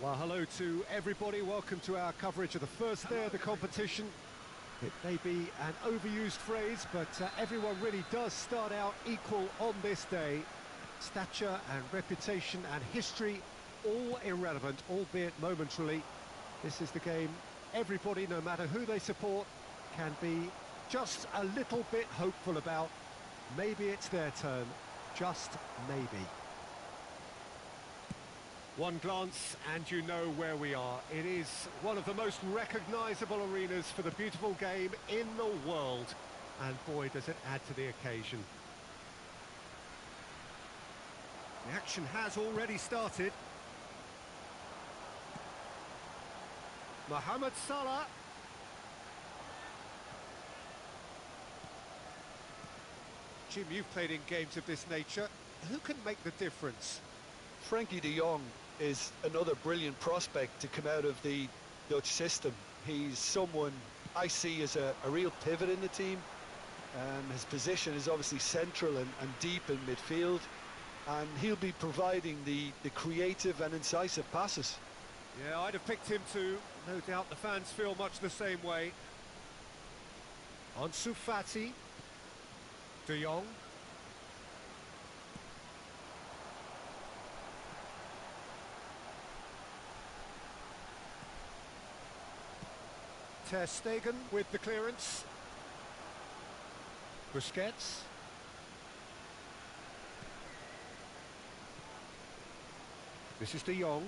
Well, hello to everybody. Welcome to our coverage of the first day of the competition. It may be an overused phrase, but everyone really does start out equal on this day. Stature and reputation and history, all irrelevant, albeit momentarily. This is the game everybody, no matter who they support, can be just a little bit hopeful about. Maybe it's their turn, just maybe. One glance and you know where we are. It is one of the most recognisable arenas for the beautiful game in the world. And boy, does it add to the occasion. The action has already started. Mohamed Salah. Jim, you've played in games of this nature. Who can make the difference? Frankie de Jong is another brilliant prospect to come out of the Dutch system. He's someone I see as a real pivot in the team. His position is obviously central and deep in midfield, and he'll be providing the creative and incisive passes. Yeah, I'd have picked him too. No doubt the fans feel much the same way. Ansu Fati. De Jong. Ter Stegen with the clearance. Busquets. This is De Jong.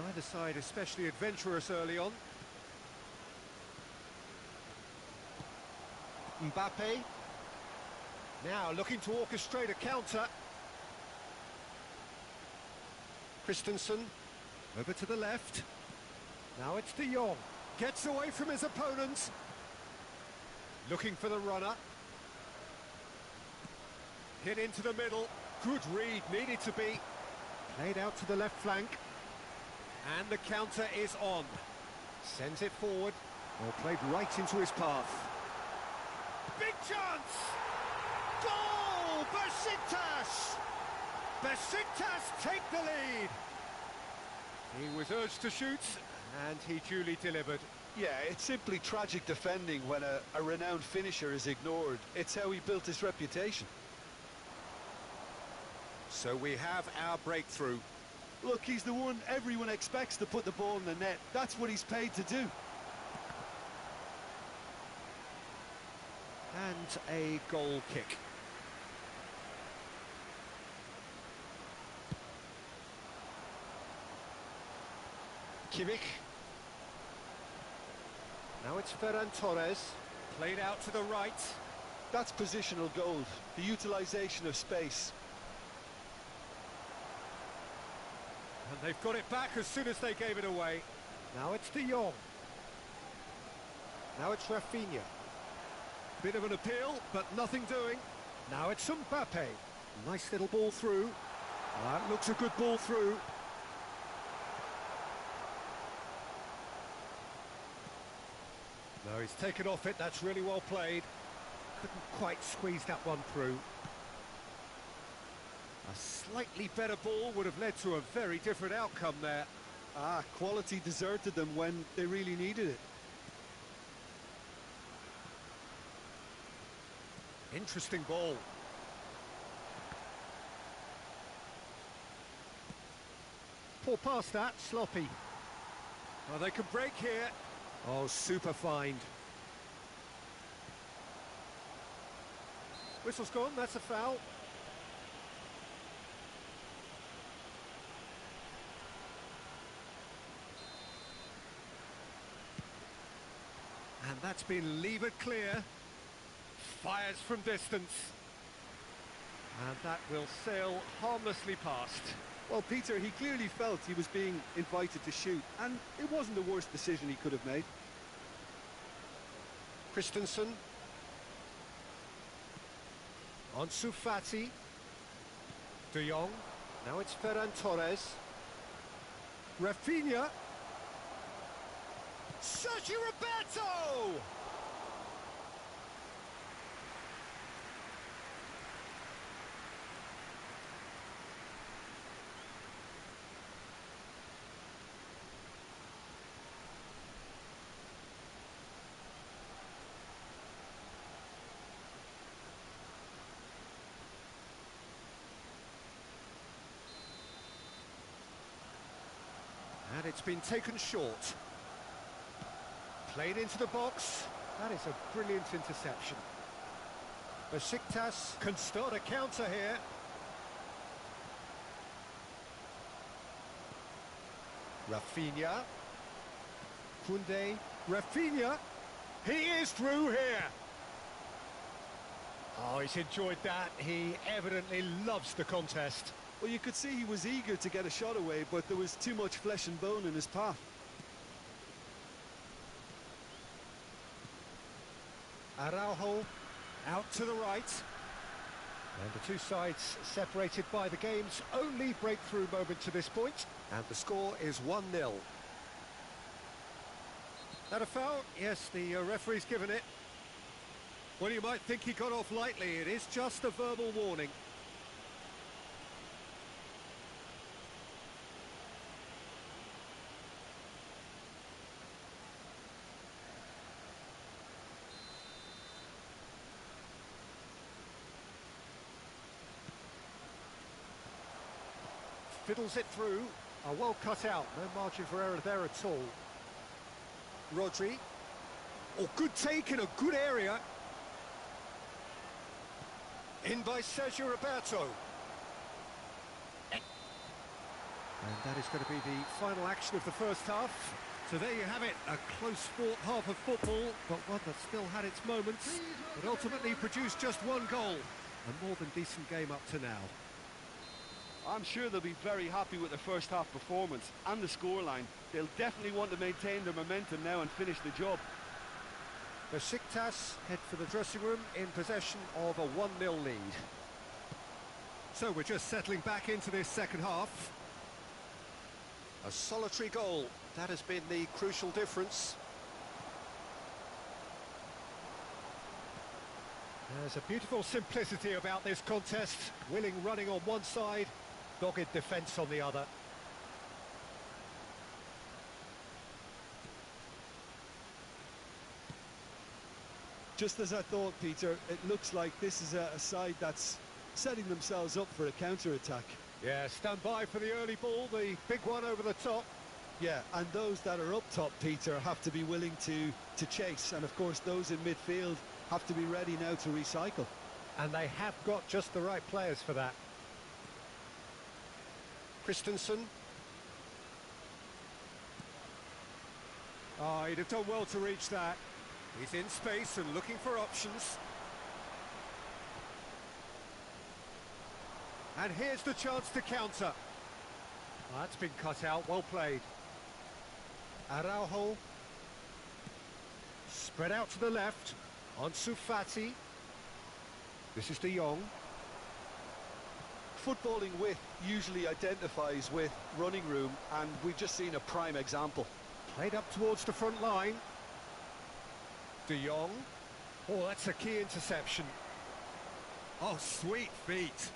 Neither side especially adventurous early on. Mbappe. Now looking to orchestrate a counter. Christensen. Over to the left. Now it's De Jong. Gets away from his opponents. Looking for the runner. Hit into the middle. Good read, needed to be. Played out to the left flank. And the counter is on. Sends it forward. Well, played right into his path. Big chance! Goal! Besiktas! Besiktas take the lead! He was urged to shoot, and he duly delivered. Yeah, it's simply tragic defending when a renowned finisher is ignored. It's how he built his reputation. So we have our breakthrough. Look, he's the one everyone expects to put the ball in the net. That's what he's paid to do. And a goal kick. Kimmich. Now it's Ferran Torres. Played out to the right. That's positional gold, the utilisation of space. And they've got it back as soon as they gave it away. Now it's De Jong. Now it's Rafinha. Bit of an appeal, but nothing doing. Now it's Mbappe. Nice little ball through. That looks a good ball through. No, he's taken off it. That's really well played. Couldn't quite squeeze that one through. A slightly better ball would have led to a very different outcome there. Quality deserted them when they really needed it. Interesting ball. Poor pass that, sloppy. Well, they can break here. Oh, super find. Whistle's gone, that's a foul. And that's been levered clear. Fires from distance. And that will sail harmlessly past. Well, Peter, he clearly felt he was being invited to shoot, and it wasn't the worst decision he could have made. Christensen. Ansu Fati. De Jong. Now it's Ferran Torres. Rafinha. Sergio Roberto! it's been taken short. Played into the box. That is a brilliant interception. Besiktas can start a counter here. Rafinha. Koundé. Rafinha. He is through here. Oh, he's enjoyed that. He evidently loves the contest. Well, you could see he was eager to get a shot away, but there was too much flesh and bone in his path. Araujo out to the right. And the two sides separated by the game's only breakthrough moment to this point. And the score is 1-0. That a foul? Yes, the referee's given it. Well, you might think he got off lightly. It is just a verbal warning. Fiddles it through. Well cut out. No margin for error there at all. Rodri. Oh, good take in a good area. In by Sergio Roberto. And that is going to be the final action of the first half. So there you have it, a close-fought half of football, but one that still had its moments, but ultimately produced just one goal. A more than decent game up to now. I'm sure they'll be very happy with their first half performance and the scoreline. They'll definitely want to maintain their momentum now and finish the job. Besiktas head for the dressing room in possession of a 1-0 lead. So we're just settling back into this second half. A solitary goal, that has been the crucial difference. There's a beautiful simplicity about this contest. Willing running on one side, dogged defence on the other. Just as I thought, Peter, it looks like this is a side that's setting themselves up for a counter-attack. Yeah, stand by for the early ball, the big one over the top. Yeah, and those that are up top, Peter, have to be willing to chase. And, of course, those in midfield have to be ready now to recycle. And they have got just the right players for that. Christensen. Oh, he'd have done well to reach that. He's in space and looking for options. And here's the chance to counter. Oh, that's been cut out, well played. Araujo. Spread out to the left. Ansu Fati. This is De Jong. Footballing width usually identifies with running room, and we've just seen a prime example. Played up towards the front line. De Jong. Oh, that's a key interception. Oh, sweet feet.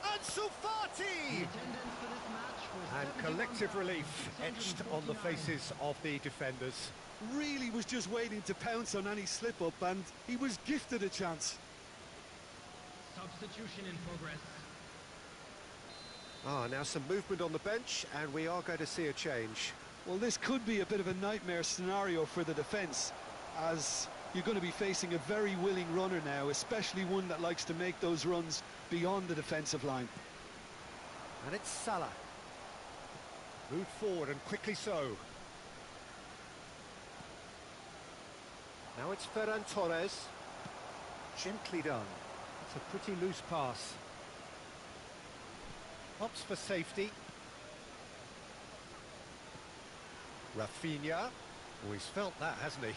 Ansu Fati! And collective relief etched on the faces of the defenders. Really was just waiting to pounce on any slip-up, and he was gifted a chance. Substitution in progress. Now some movement on the bench, and we are going to see a change. Well, this could be a bit of a nightmare scenario for the defence, as you're going to be facing a very willing runner now, especially one that likes to make those runs beyond the defensive line. And it's Salah. Moved forward, and quickly so. Now it's Ferran Torres. Gently done. It's a pretty loose pass. Opts for safety. Rafinha. Oh, he's felt that, hasn't he?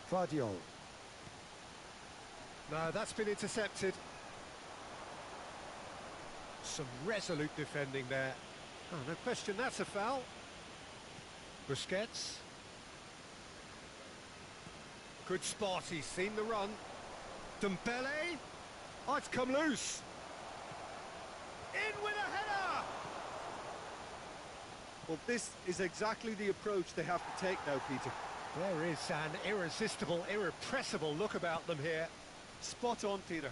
Vardiol. No, that's been intercepted. Some resolute defending there. Oh, no question, that's a foul. Busquets. Good spot, he's seen the run. Dembele. Oh, it's come loose. In with a header! Well, this is exactly the approach they have to take now, Peter. There is an irresistible, irrepressible look about them here. Spot on, Peter.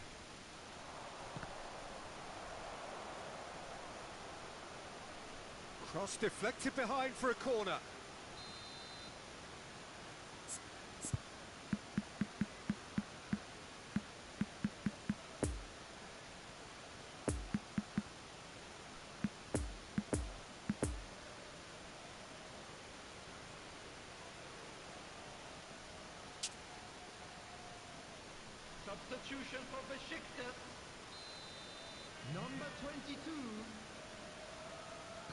Cross deflected behind for a corner. Substitution for Besiktas. Number 22.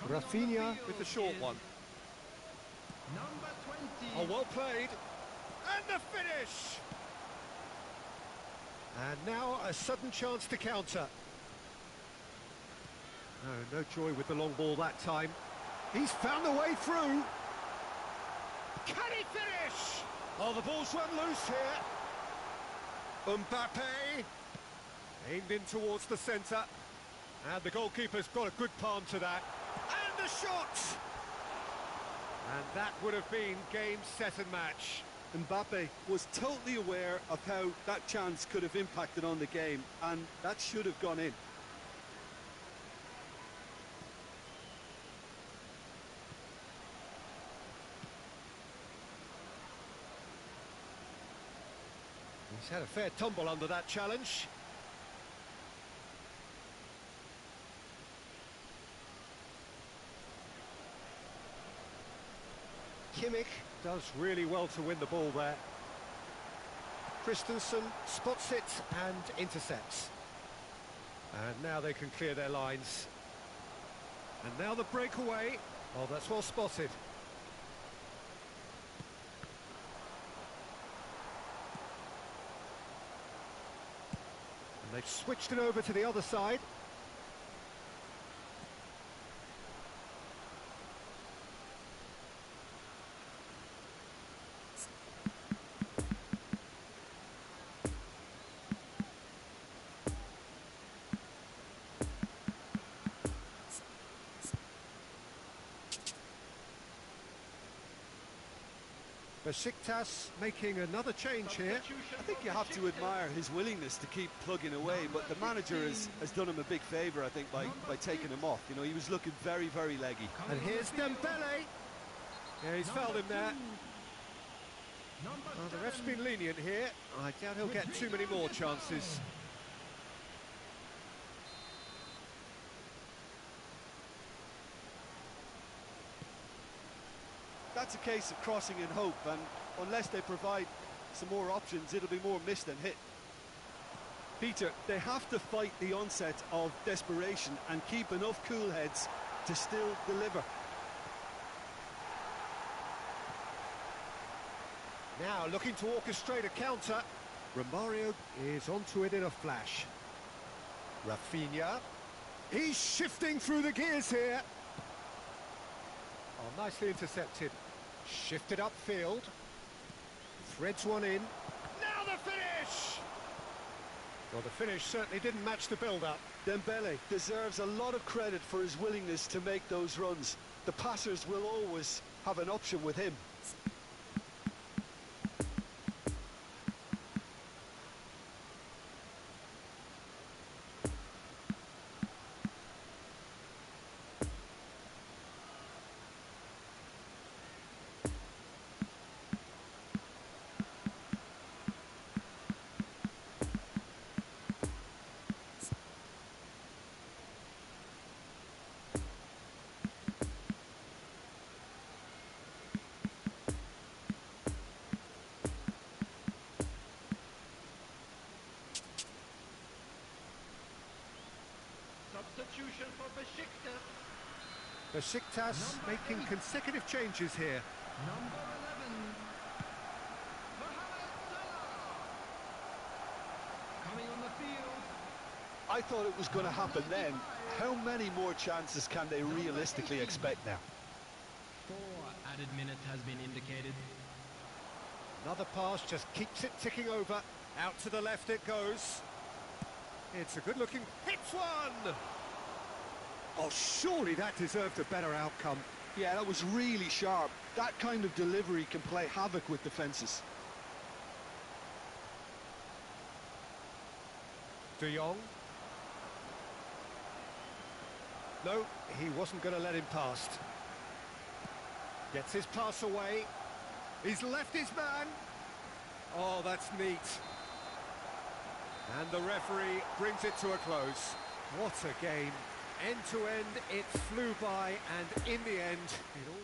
Coming on Rafinha field with the short is one. Number 20. Oh, well played. And the finish! And now a sudden chance to counter. No joy with the long ball that time. He's found the way through. Can he finish? Oh, the ball's run loose here. Mbappe. Aimed in towards the centre. And the goalkeeper's got a good palm to that. And the shot! And that would have been game, set and match. Mbappe was totally aware of how that chance could have impacted on the game, and that should have gone in. He's had a fair tumble under that challenge. Kimmich does really well to win the ball there. Christensen spots it and intercepts. And now they can clear their lines. And now the breakaway. Oh, that's well spotted. And they've switched it over to the other side. Besiktas making another change here. I think you have to admire his willingness to keep plugging away, but the manager has done him a big favour, I think, by taking him off. You know, he was looking very, very leggy. And here's Dembele. Yeah, he's fouled him there. Oh, the ref's been lenient here. I doubt he'll get too many more chances. That's a case of crossing in hope, and unless they provide some more options, it'll be more miss than hit. Peter, they have to fight the onset of desperation and keep enough cool heads to still deliver. Now looking to orchestrate a counter. Romario is onto it in a flash. Rafinha. He's shifting through the gears here. Oh, nicely intercepted. Shifted upfield. Threads one in. Now the finish! Well, the finish certainly didn't match the build-up. Dembele deserves a lot of credit for his willingness to make those runs. The passers will always have an option with him. Substitution for Besiktas. Besiktas making consecutive changes here. Number 11. Mohamed Salah. Coming on the field. I thought it was going to happen then. How many more chances can they realistically expect now? 4 added minutes has been indicated. Another pass just keeps it ticking over. Out to the left it goes. It's a good-looking... hits one! Oh, surely that deserved a better outcome. Yeah, that was really sharp. That kind of delivery can play havoc with defences. De Jong. No, he wasn't going to let him past. Gets his pass away. He's left his man. Oh, that's neat. And the referee brings it to a close. What a game. End to end, it flew by, and in the end, it all...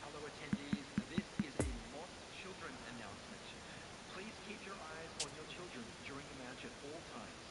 Hello attendees, this is a Lost Children announcement. Please keep your eyes on your children during the match at all times.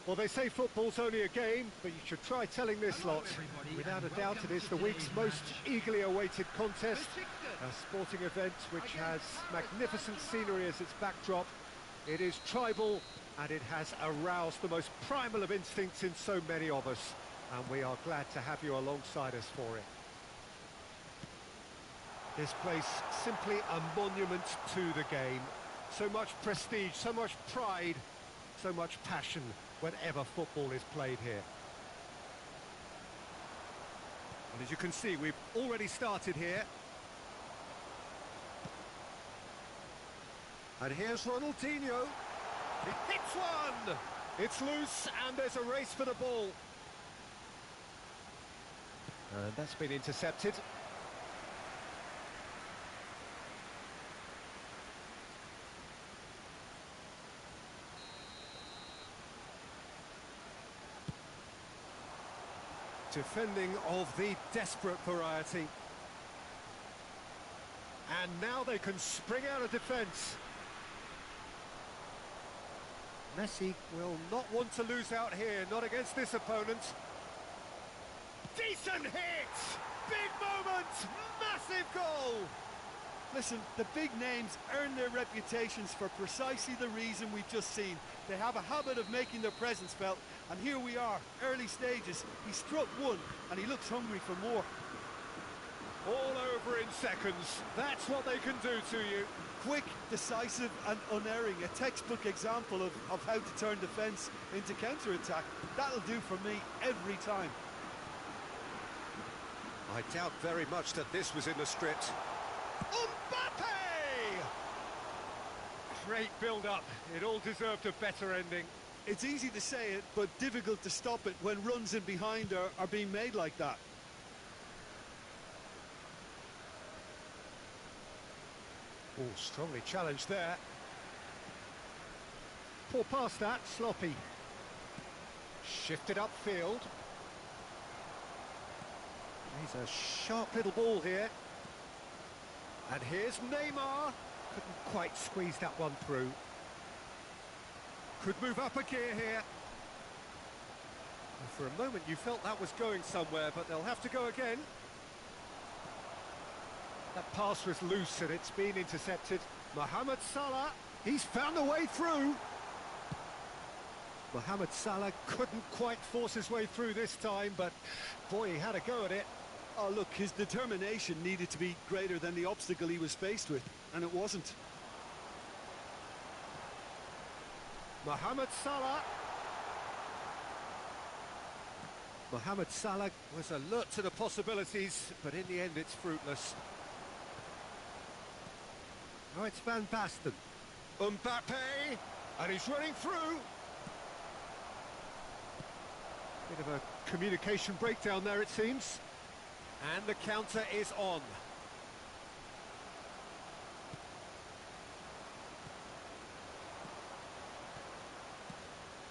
Well, they say football's only a game, but you should try telling this Hello, lot. everybody, Without a and doubt, welcome it is to the week's today's most match. eagerly awaited contest. Besiktas. A sporting event which has Against magnificent Paris scenery as its backdrop. It is tribal, and it has aroused the most primal of instincts in so many of us. And we are glad to have you alongside us for it. This place, simply a monument to the game. So much prestige, so much pride, so much passion whenever football is played here. And as you can see, we've already started here. And here's Ronaldinho. He hits one! It's loose, and there's a race for the ball. And that's been intercepted. Defending of the desperate variety. And now they can spring out of defence. Messi will not want to lose out here, not against this opponent. Decent hit! Big moment! Massive goal! Listen, the big names earn their reputations for precisely the reason we've just seen. They have a habit of making their presence felt, and here we are, early stages. He struck one, and he looks hungry for more. All over in seconds. That's what they can do to you. Quick, decisive and unerring. A textbook example of how to turn defence into counter-attack. That'll do for me every time. I doubt very much that this was in the script. Mbappe! Great build-up. It all deserved a better ending. It's easy to say it, but difficult to stop it when runs in behind are being made like that. Oh, strongly challenged there. Poor pass that, sloppy. Shifted upfield. He's a sharp little ball here. And here's Neymar. Couldn't quite squeeze that one through. Could move up a gear here. And for a moment you felt that was going somewhere, but they'll have to go again. That pass was loose and it's been intercepted. Mohamed Salah, he's found a way through. Mohamed Salah couldn't quite force his way through this time, but boy, he had a go at it. Oh, look, his determination needed to be greater than the obstacle he was faced with, and it wasn't. Mohamed Salah. Mohamed Salah was alert to the possibilities, but in the end it's fruitless. Now it's Van Basten. Mbappe, and he's running through. Bit of a communication breakdown there, it seems. And the counter is on.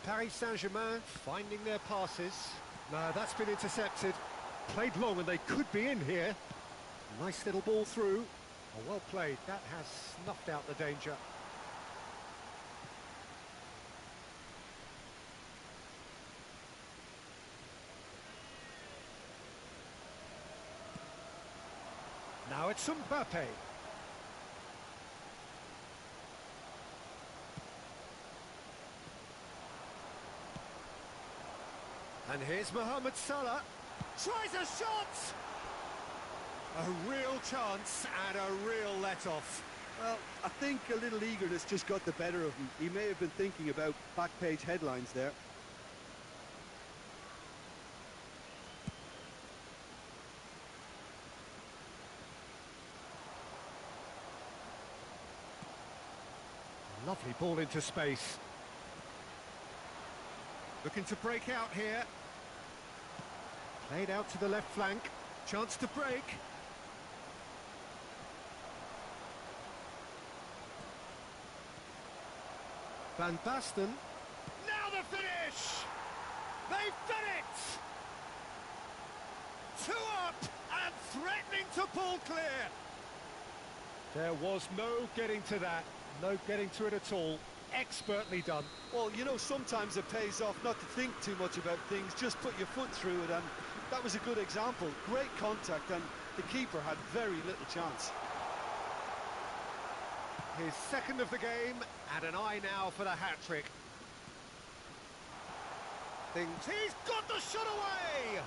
Paris Saint-Germain finding their passes. No, that's been intercepted. Played long and they could be in here. Nice little ball through. Oh, well played. That has snuffed out the danger. Now it's Mbappe. And here's Mohamed Salah. Tries a shot! A real chance and a real let-off. Well, I think a little eagerness just got the better of him. He may have been thinking about back-page headlines there. Lovely ball into space. Looking to break out here. Played out to the left flank. Chance to break. Van Basten. Now the finish! They've done it! 2 up and threatening to pull clear. There was no getting to that. No getting to it at all. Expertly done. Well, you know, sometimes it pays off not to think too much about things, just put your foot through it, and that was a good example. Great contact, and the keeper had very little chance. His second of the game, and an eye now for the hat-trick. He's got the shot away!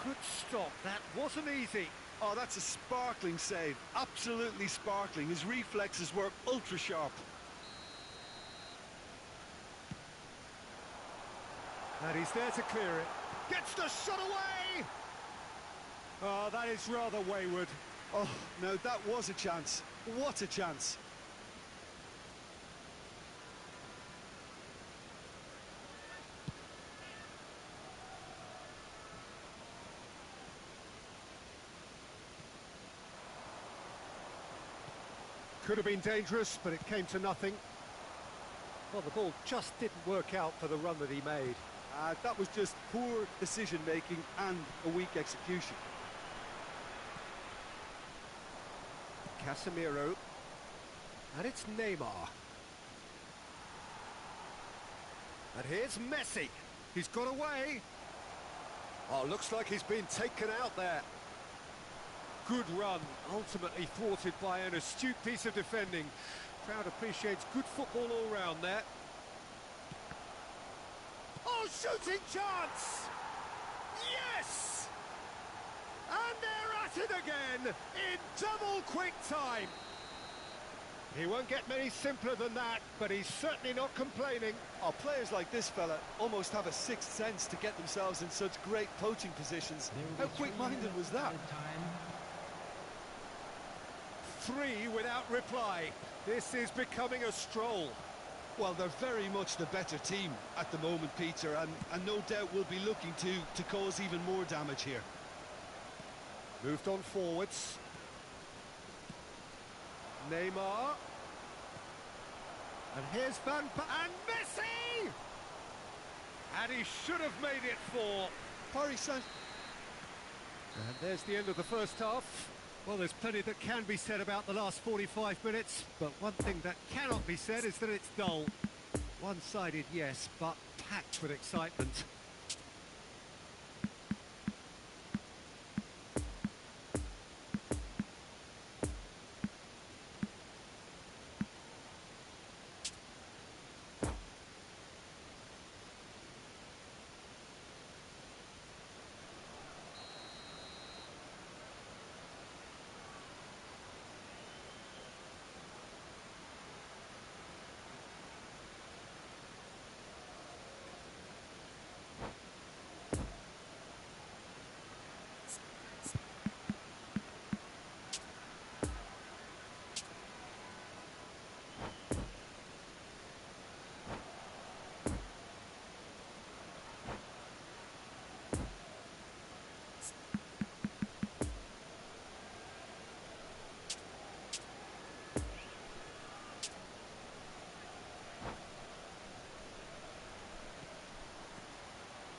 Good stop, that wasn't easy. Oh, that's a sparkling save. Absolutely sparkling. His reflexes were ultra-sharp. And he's there to clear it. Gets the shot away! Oh, that is rather wayward. Oh, no, that was a chance. What a chance. Could have been dangerous, but it came to nothing. Well, the ball just didn't work out for the run that he made. That was just poor decision-making and a weak execution. Casemiro. And it's Neymar. And here's Messi. He's got away. Oh, looks like he's been taken out there. Good run, ultimately thwarted by an astute piece of defending. Crowd appreciates good football all round there. Oh, shooting chance! Yes! And they're at it again in double quick time. He won't get many simpler than that, but he's certainly not complaining. Oh, players like this fella almost have a sixth sense to get themselves in such great poaching positions. How quick-minded was that? 3 without reply. This is becoming a stroll. Well, they're very much the better team at the moment, Peter, and no doubt will be looking to cause even more damage here. Moved on forwards. Neymar. And here's and Messi! And he should have made it 4. Paris Saint... And there's the end of the first half. Well, there's plenty that can be said about the last 45 minutes, but one thing that cannot be said is that it's dull. One-sided, yes, but packed with excitement.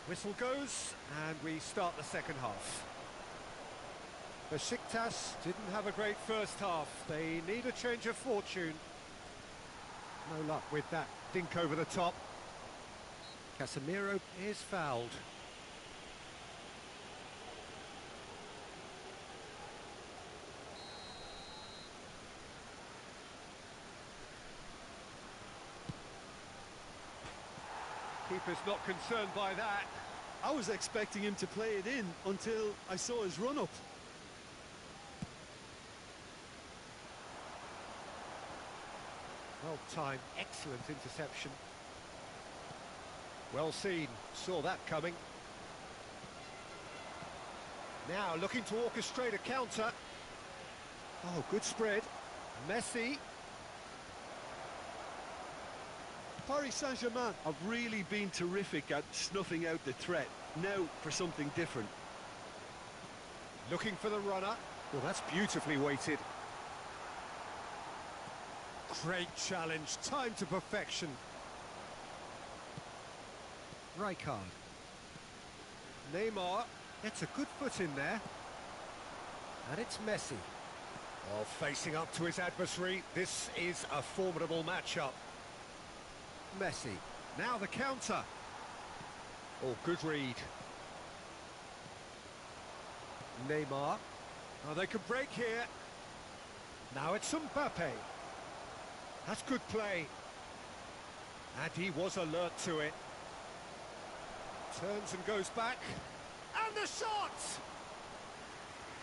Whistle goes, and we start the second half. Besiktas didn't have a great first half. They need a change of fortune. No luck with that dink over the top. Casemiro is fouled. Keeper's not concerned by that. I was expecting him to play it in until I saw his run-up. Well timed, excellent interception. Well seen, saw that coming. Now looking to orchestrate a counter. Oh, good spread. Messi. Paris Saint-Germain have really been terrific at snuffing out the threat. Now for something different. Looking for the runner. Well, that's beautifully weighted. Great challenge, time to perfection. Rijkaard. Neymar gets a good foot in there. And it's Messi. Well, facing up to his adversary, this is a formidable matchup. Messi. Now the counter. Oh, good read. Neymar. Oh, they could break here. Now it's Mbappe. That's good play. And he was alert to it. Turns and goes back. And the shot!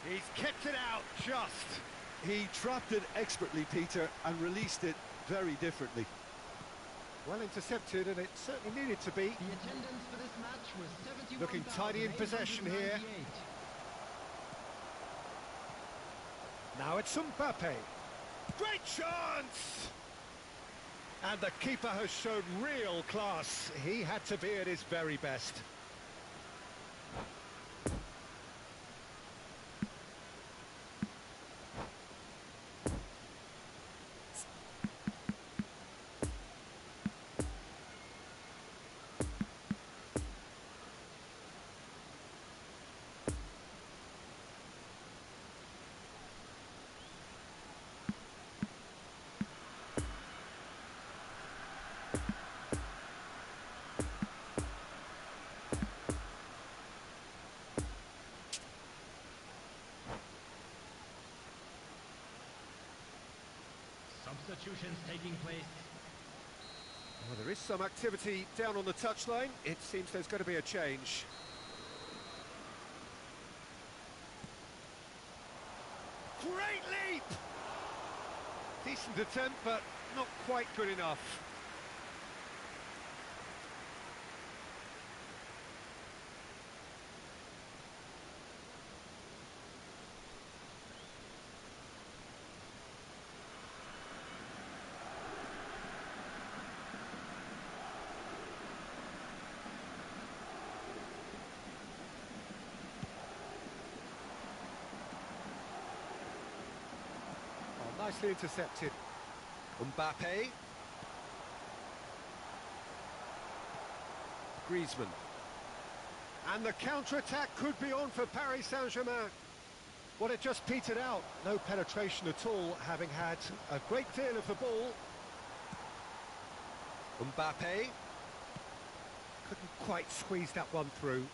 He's kept it out, just. He trapped it expertly, Peter, and released it very differently. Well intercepted, and it certainly needed to be. The attendance for this match was Looking tidy in possession here. Now it's Mbappe. Great chance! And the keeper has shown real class. He had to be at his very best. Substitutions taking place. Well, there is some activity down on the touchline. It seems there's going to be a change. Great leap! Decent attempt, but not quite good enough. Nicely intercepted. Mbappe. Griezmann. And the counter-attack could be on for Paris Saint-Germain. Well, it just petered out. No penetration at all, having had a great deal of the ball. Mbappe. Couldn't quite squeeze that one through.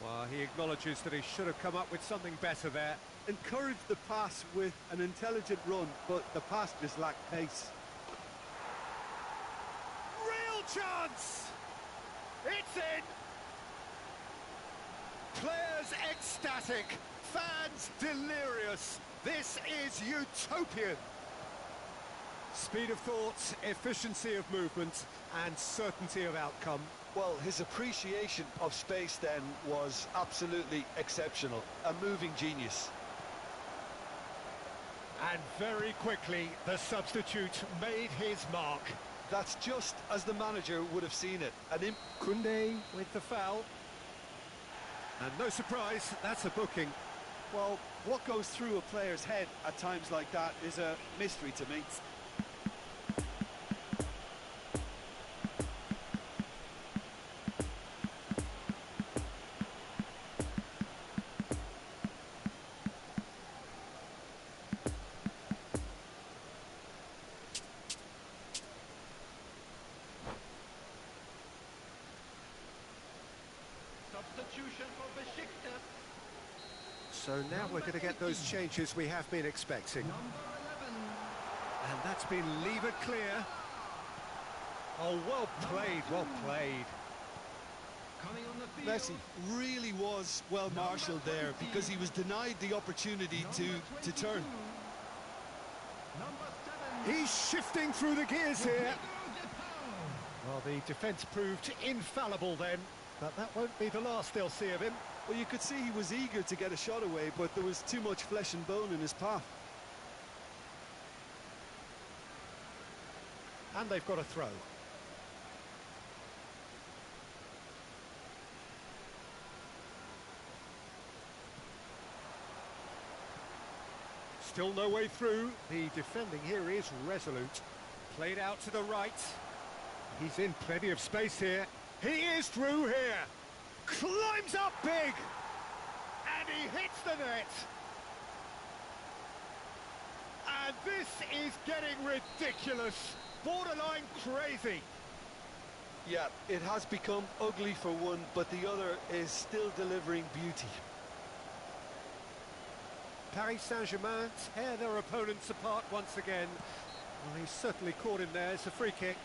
Well, he acknowledges that he should have come up with something better there. Encouraged the pass with an intelligent run, but the pass just lacked pace. Real chance! It's in! Players ecstatic, fans delirious. This is utopian. Speed of thought, efficiency of movement, and certainty of outcome. Well, his appreciation of space then was absolutely exceptional. A moving genius. And very quickly, the substitute made his mark. That's just as the manager would have seen it. Koundé with the foul. And no surprise, that's a booking. Well, what goes through a player's head at times like that is a mystery to me. Substitution for Besiktas. So now we're going to get those changes we have been expecting. Number 11. And that's been levered clear. Oh, well played, well played. Coming on the field. Messi really was well marshalled there because he was denied the opportunity to turn. Number 7. He's shifting through the gears here. Well, the defence proved infallible then, but that won't be the last they'll see of him. Well, you could see he was eager to get a shot away, but there was too much flesh and bone in his path. And they've got a throw. Still no way through. The defending here is resolute. Played out to the right. He's in plenty of space here. He is through here. Climbs up big. And he hits the net. And this is getting ridiculous. Borderline crazy. Yeah, it has become ugly for one, but the other is still delivering beauty. Paris Saint-Germain tear their opponents apart once again. Well, he's certainly caught him there. It's a free kick.